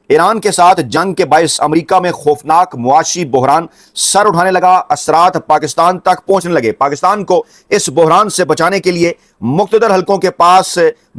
ایران کے ساتھ جنگ کے باعث امریکہ میں خوفناک معاشی بحران سر اٹھانے لگا، اثرات پاکستان تک پہنچنے لگے۔ پاکستان کو اس بحران سے بچانے کے لیے مقتدر حلقوں کے پاس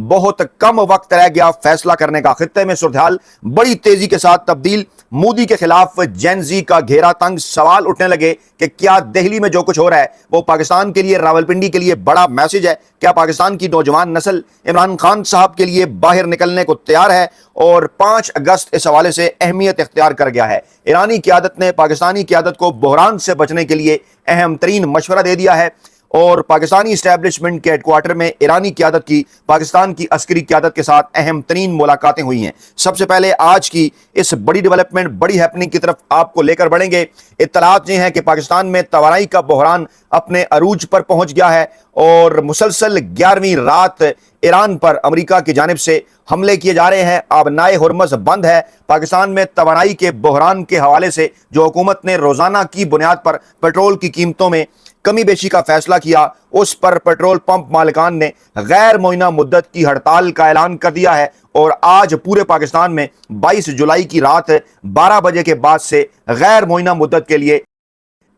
بہت کم وقت رہ گیا فیصلہ کرنے کا۔ خطے میں صورتحال بڑی تیزی کے ساتھ تبدیل، مودی کے خلاف جین زی کا گھیرا تنگ، سوال اٹھنے لگے کہ کیا دہلی میں جو کچھ ہو رہا ہے وہ پاکستان کے لیے، راولپنڈی کے لیے بڑا میسج ہے؟ کیا پاکستان کی نوجوان نسل عمران خان صاحب کے لیے باہر نکلنے کو تیار ہے؟ اور 5 اگست اس حوالے سے اہمیت اختیار کر گیا ہے۔ ایرانی قیادت نے پاکستانی قیادت کو بحران سے بچنے کے لیے اہم ترین مشورہ دے دیا ہے، اور پاکستانی اسٹیبلشمنٹ کے ہیڈ کوارٹر میں ایرانی قیادت کی پاکستان کی عسکری قیادت کے ساتھ اہم ترین ملاقاتیں ہوئی ہیں۔ سب سے پہلے آج کی اس بڑی ڈیولپمنٹ، بڑی ہیپننگ کی طرف آپ کو لے کر بڑھیں گے۔ اطلاعات یہ ہیں کہ پاکستان میں توانائی کا بحران اپنے عروج پر پہنچ گیا ہے، اور مسلسل 11ویں رات ایران پر امریکہ کی جانب سے حملے کیے جا رہے ہیں۔ آبنائے ہرمز بند ہے۔ پاکستان میں توانائی کے بحران کے حوالے سے جو حکومت نے روزانہ کی بنیاد پر پیٹرول کی قیمتوں میں کمی بیشی کا فیصلہ کیا، اس پر پیٹرول پمپ مالکان نے غیر معینہ مدت کی ہڑتال کا اعلان کر دیا ہے، اور آج پورے پاکستان میں 22 جولائی کی رات 12 بجے کے بعد سے غیر معینہ مدت کے لیے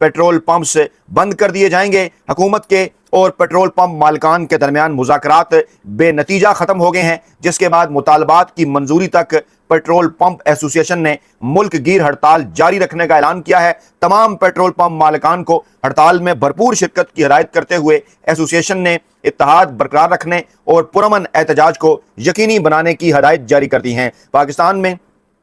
پیٹرول پمپس بند کر دیے جائیں گے۔ حکومت کے اور پیٹرول پمپ مالکان کے درمیان مذاکرات بے نتیجہ ختم ہو گئے ہیں، جس کے بعد مطالبات کی منظوری تک پیٹرول پمپ ایسوسی ایشن نے ملک گیر ہڑتال جاری رکھنے کا اعلان کیا ہے۔ تمام پیٹرول پمپ مالکان کو ہڑتال میں بھرپور شرکت کی ہدایت کرتے ہوئے ایسوسی ایشن نے اتحاد برقرار رکھنے اور پرامن احتجاج کو یقینی بنانے کی ہدایت جاری کر دی ہیں۔ پاکستان میں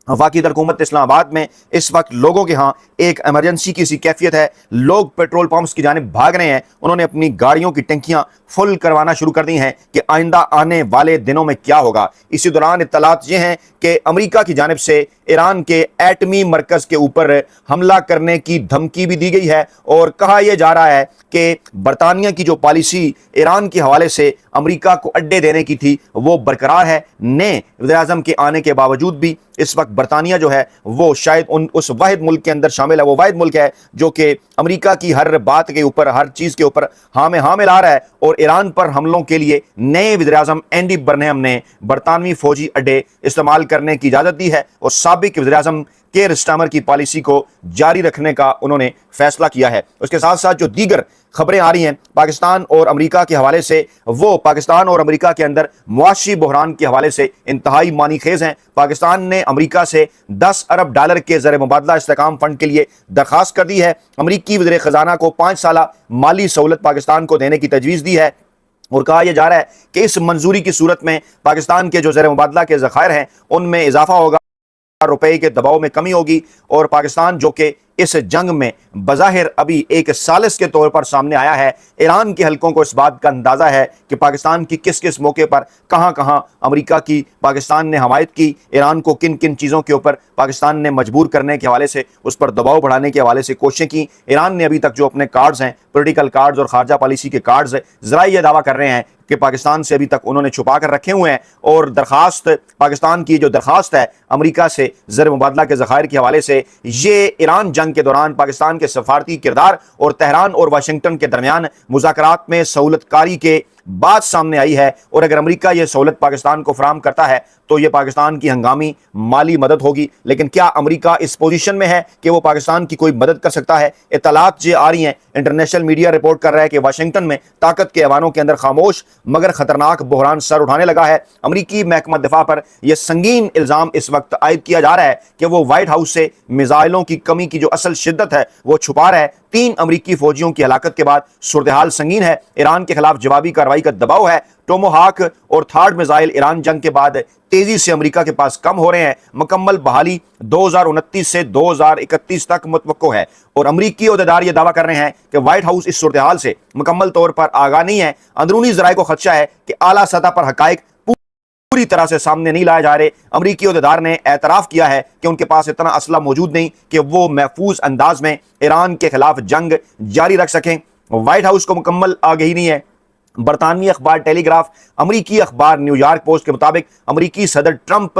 وفاقی حکومت اسلام آباد میں اس وقت لوگوں کے ہاں ایک ایمرجنسی کی سی کیفیت ہے۔ لوگ پیٹرول پمپس کی جانب بھاگ رہے ہیں۔ انہوں نے اپنی گاڑیوں کی ٹنکیاں فل کروانا شروع کر دی ہیں کہ آئندہ آنے والے دنوں میں کیا ہوگا۔ اسی دوران اطلاعات یہ ہیں کہ امریکہ کی جانب سے ایران کے ایٹمی مرکز کے اوپر حملہ کرنے کی دھمکی بھی دی گئی ہے، اور کہا یہ جا رہا ہے کہ برطانیہ کی جو پالیسی ایران کے حوالے سے امریکہ کو اڈے دینے کی تھی وہ برقرار ہے۔ نئے وزیر اعظم کے آنے کے باوجود بھی اس وقت برطانیہ جو ہے وہ شاید اس واحد ملک کے اندر شامل ہے، وہ واحد ملک ہے جو کہ امریکہ کی ہر بات کے اوپر، ہر چیز کے اوپر ہاں میں ہاں ملا رہا ہے، اور ایران پر حملوں کے لیے نئے وزیر اعظم اینڈی برنہم نے برطانوی فوجی اڈے استعمال کرنے کی اجازت دی ہے، اور سابق وزیر اعظم کیئر سٹارمر کی پالیسی کو جاری رکھنے کا انہوں نے فیصلہ کیا ہے۔ اس کے ساتھ ساتھ جو دیگر خبریں آ رہی ہیں پاکستان اور امریکہ کے حوالے سے، وہ پاکستان اور امریکہ کے اندر معاشی بحران کے حوالے سے انتہائی معنی خیز ہیں۔ پاکستان نے امریکہ سے $10 ارب کے زر مبادلہ استحکام فنڈ کے لیے درخواست کر دی ہے۔ امریکی وزیر خزانہ کو 5 سالہ مالی سہولت پاکستان کو دینے کی تجویز دی ہے، اور کہا یہ جا رہا ہے کہ اس منظوری کی صورت میں پاکستان کے جو زر مبادلہ کے ذخائر ہیں ان میں اضافہ ہوگا، روپے کے دباؤ میں کمی ہوگی، اور پاکستان جو کہ اس جنگ میں بظاہر ابھی ایک ثالث کے طور پر سامنے آیا ہے، ایران کے حلقوں کو اس بات کا اندازہ ہے کہ پاکستان کی کس کس موقع پر کہاں کہاں امریکہ کی پاکستان نے حمایت کی، ایران کو کن کن چیزوں کے اوپر پاکستان نے مجبور کرنے کے حوالے سے، اس پر دباؤ بڑھانے کے حوالے سے کوششیں کی۔ ایران نے ابھی تک جو اپنے کارڈز ہیں، پولیٹیکل کارڈز اور خارجہ پالیسی کے کارڈز، ذرائع یہ دعویٰ کر رہے ہیں کہ پاکستان سے ابھی تک انہوں نے چھپا کر رکھے ہوئے ہیں، اور درخواست پاکستان کی جو درخواست ہے امریکہ سے زر مبادلہ کے ذخائر کے حوالے سے، یہ ایران جنگ کے دوران پاکستان کے سفارتی کردار اور تہران اور واشنگٹن کے درمیان مذاکرات میں سہولت کاری کے بات سامنے آئی ہے، اور اگر امریکہ یہ سہولت پاکستان کو فراہم کرتا ہے تو یہ پاکستان کی ہنگامی مالی مدد ہوگی۔ لیکن کیا امریکہ اس پوزیشن میں ہے کہ وہ پاکستان کی کوئی مدد کر سکتا ہے؟ اطلاعات یہ آ رہی ہیں، انٹرنیشنل میڈیا رپورٹ کر رہا ہے کہ واشنگٹن میں طاقت کے ایوانوں کے اندر خاموش مگر خطرناک بحران سر اٹھانے لگا ہے۔ امریکی محکمہ دفاع پر یہ سنگین الزام اس وقت عائد کیا جا رہا ہے کہ وہ وائٹ ہاؤس سے میزائلوں کی کمی کی جو اصل شدت ہے وہ چھپا رہا ہے۔ 3 امریکی فوجیوں کی ہلاکت کے بعد صورتحال سنگین ہے۔ ایران کے خلاف جوابی کارروائی کا دباؤ ہے۔ ٹوموہاک اور تھارڈ میزائل ایران جنگ کے بعد تیزی سے امریکہ کے پاس کم ہو رہے ہیں۔ مکمل بحالی 2029 سے 2031 تک متوقع ہے، اور امریکی عہدیدار یہ دعویٰ کر رہے ہیں کہ وائٹ ہاؤس اس صورتحال سے مکمل طور پر آگاہ نہیں ہے۔ اندرونی ذرائع کو خدشہ ہے کہ اعلیٰ سطح پر حقائق پوری طرح سے سامنے نہیں لائے جا رہے۔ امریکی عہدیدار نے اعتراف کیا ہے کہ ان کے پاس اتنا اسلحہ موجود نہیں کہ وہ محفوظ انداز میں ایران کے خلاف جنگ جاری رکھ سکیں۔ وائٹ ہاؤس کو مکمل آگہی نہیں ہے۔ برطانوی اخبار ٹیلی گراف، امریکی اخبار نیو یارک پوسٹ کے مطابق امریکی صدر ٹرمپ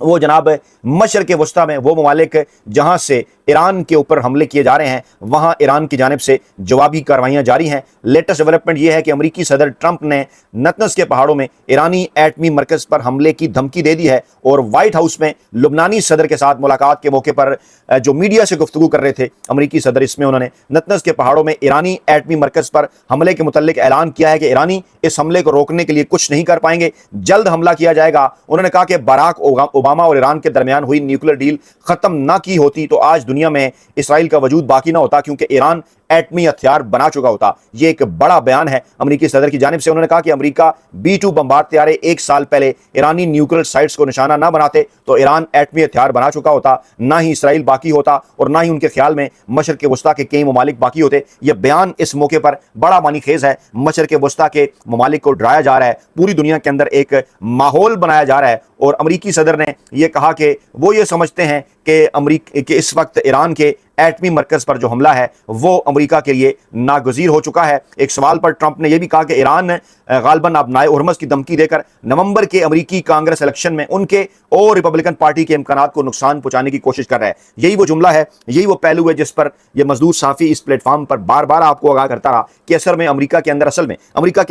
وہ جناب مشرق وسطیٰ میں وہ ممالک جہاں سے ایران کے اوپر حملے کیے جا رہے ہیں، وہاں ایران کی جانب سے جوابی کارروائیاں جاری ہیں۔ لیٹسٹ ڈیولپمنٹ یہ ہے کہ امریکی صدر ٹرمپ نے نتنز کے پہاڑوں میں ایرانی ایٹمی مرکز پر حملے کی دھمکی دے دی ہے، اور وائٹ ہاؤس میں لبنانی صدر کے ساتھ ملاقات کے موقع پر جو میڈیا سے گفتگو کر رہے تھے امریکی صدر، اس میں انہوں نے نتنز کے پہاڑوں میں ایرانی ایٹمی مرکز پر حملے کے متعلق اعلان کیا ہے کہ ایرانی اس حملے کو روکنے کے لیے کچھ نہیں کر پائیں گے، جلد حملہ کیا جائے گا۔ انہوں نے کہا کہ باراک اوباما اور ایران کے درمیان ہوئی نیوکلیر ڈیل ختم نہ کی ہوتی تو آج دنیا میں اسرائیل کا وجود باقی نہ ہوتا، کیونکہ ایران ایٹمی ہتھیار بنا چکا ہوتا۔ یہ ایک بڑا بیان ہے امریکی صدر کی جانب سے۔ انہوں نے کہا کہ امریکہ B-2 بمبار طیارے ایک سال پہلے ایرانی نیوکلیر سائٹس کو نشانہ نہ بناتے تو ایران ایٹمی ہتھیار بنا چکا ہوتا، نہ ہی اسرائیل باقی ہوتا اور نہ ہی ان کے خیال میں مشرق وسطیٰ کے کئی ممالک باقی ہوتے۔ یہ بیان اس موقع پر بڑا معنی خیز ہے۔ مشرق وسطیٰ کے ممالک کو ڈرایا جا رہا ہے، پوری دنیا کے اندر ایک ماحول بنایا جا رہا ہے، اور امریکی صدر نے یہ کہا کہ وہ یہ سمجھتے ہیں کہ اس وقت ایران کے ایٹمی مرکز پر جو حملہ ہے وہ امریکہ کے لیے ناگزیر ہو چکا ہے۔ ایک سوال پر ٹرمپ نے یہ بھی کہا کہ ایران غالباً ابنائے ہرمز کی دھمکی دے کر نومبر کے امریکی کانگریس الیکشن میں ان کے اور ریپبلکن پارٹی کے امکانات کو نقصان پہنچانے کی کوشش کر رہا ہے۔ یہی وہ جملہ ہے، یہی وہ پہلو ہے جس پر یہ مزدور صحافی اس پلیٹ فارم پر بار بار آپ کو آگاہ کرتا رہا کہ اصل میں امریکہ کے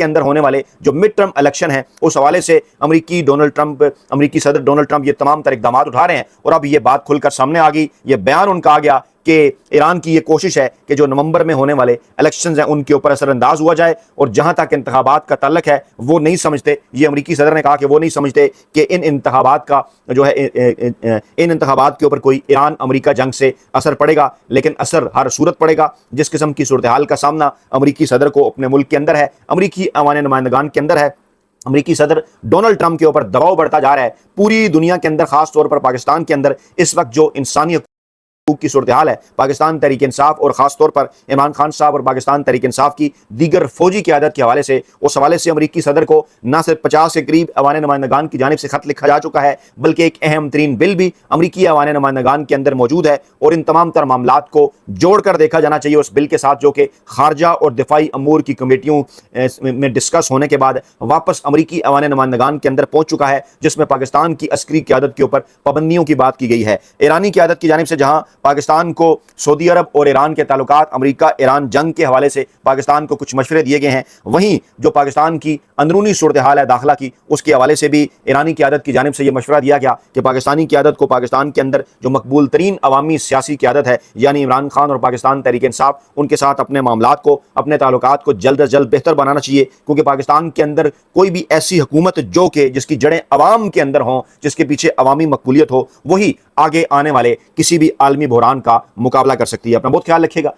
اندر ہونے والے جو مڈ ٹرم الیکشن ہیں اس حوالے سے امریکی صدر ڈونلڈ ٹرمپ یہ تمام تر اقدامات اٹھا رہے ہیں، اور اب یہ بات کھل کر سامنے آ گئی۔ یہ بیان ان کا آ گیا کہ ایران کی یہ کوشش ہے کہ جو نومبر میں ہونے والے الیکشنز ہیں ان کے اوپر اثر انداز ہوا جائے، اور جہاں تک انتخابات کا تعلق ہے وہ نہیں سمجھتے، یہ امریکی صدر نے کہا کہ وہ نہیں سمجھتے کہ ان انتخابات کا جو ہے ان انتخابات کے اوپر کوئی ایران امریکہ جنگ سے اثر پڑے گا، لیکن اثر ہر صورت پڑے گا۔ جس قسم کی صورتحال کا سامنا امریکی صدر کو اپنے ملک کے اندر ہے، امریکی ایوان نمائندگان کے اندر ہے، امریکی صدر ڈونلڈ ٹرمپ کے اوپر دباؤ بڑھتا جا رہا ہے، پوری دنیا کے اندر، خاص طور پر پاکستان کے اندر اس وقت جو انسانی کی صورتحال ہے، پاکستان تحریک انصاف اور خاص طور پر عمران خان صاحب اور پاکستان تحریک انصاف کی دیگر فوجی قیادت کے حوالے سے، اس حوالے سے امریکی صدر کو نہ صرف 50 کے قریب ایوان نمائندگان کی جانب سے خط لکھا جا چکا ہے، بلکہ ایک اہم ترین بل بھی امریکی ایوان نمائندگان کے اندر موجود ہے، اور ان تمام تر معاملات کو جوڑ کر دیکھا جانا چاہیے اس بل کے ساتھ، جو کہ خارجہ اور دفاعی امور کی کمیٹیوں میں ڈسکس ہونے کے بعد واپس امریکی ایوان نمائندگان کے اندر پہنچ چکا ہے، جس میں پاکستان کی عسکری قیادت کے اوپر پابندیوں کی بات کی گئی ہے۔ ایرانی قیادت کی جانب سے جہاں پاکستان کو سعودی عرب اور ایران کے تعلقات، امریکہ ایران جنگ کے حوالے سے پاکستان کو کچھ مشورے دیے گئے ہیں، وہیں جو پاکستان کی اندرونی صورتحال ہے داخلہ کی، اس کے حوالے سے بھی ایرانی قیادت کی جانب سے یہ مشورہ دیا گیا کہ پاکستانی قیادت کو پاکستان کے اندر جو مقبول ترین عوامی سیاسی قیادت ہے، یعنی عمران خان اور پاکستان تحریک انصاف، ان کے ساتھ اپنے معاملات کو، اپنے تعلقات کو جلد از جلد بہتر بنانا چاہیے، کیونکہ پاکستان کے اندر کوئی بھی ایسی حکومت جو کہ جس کی جڑیں عوام کے اندر ہوں، جس کے پیچھے عوامی مقبولیت ہو، وہی آگے آنے والے کسی بھی عالمی بحران کا مقابلہ کر سکتی ہے۔ اپنا بہت خیال رکھیے گا۔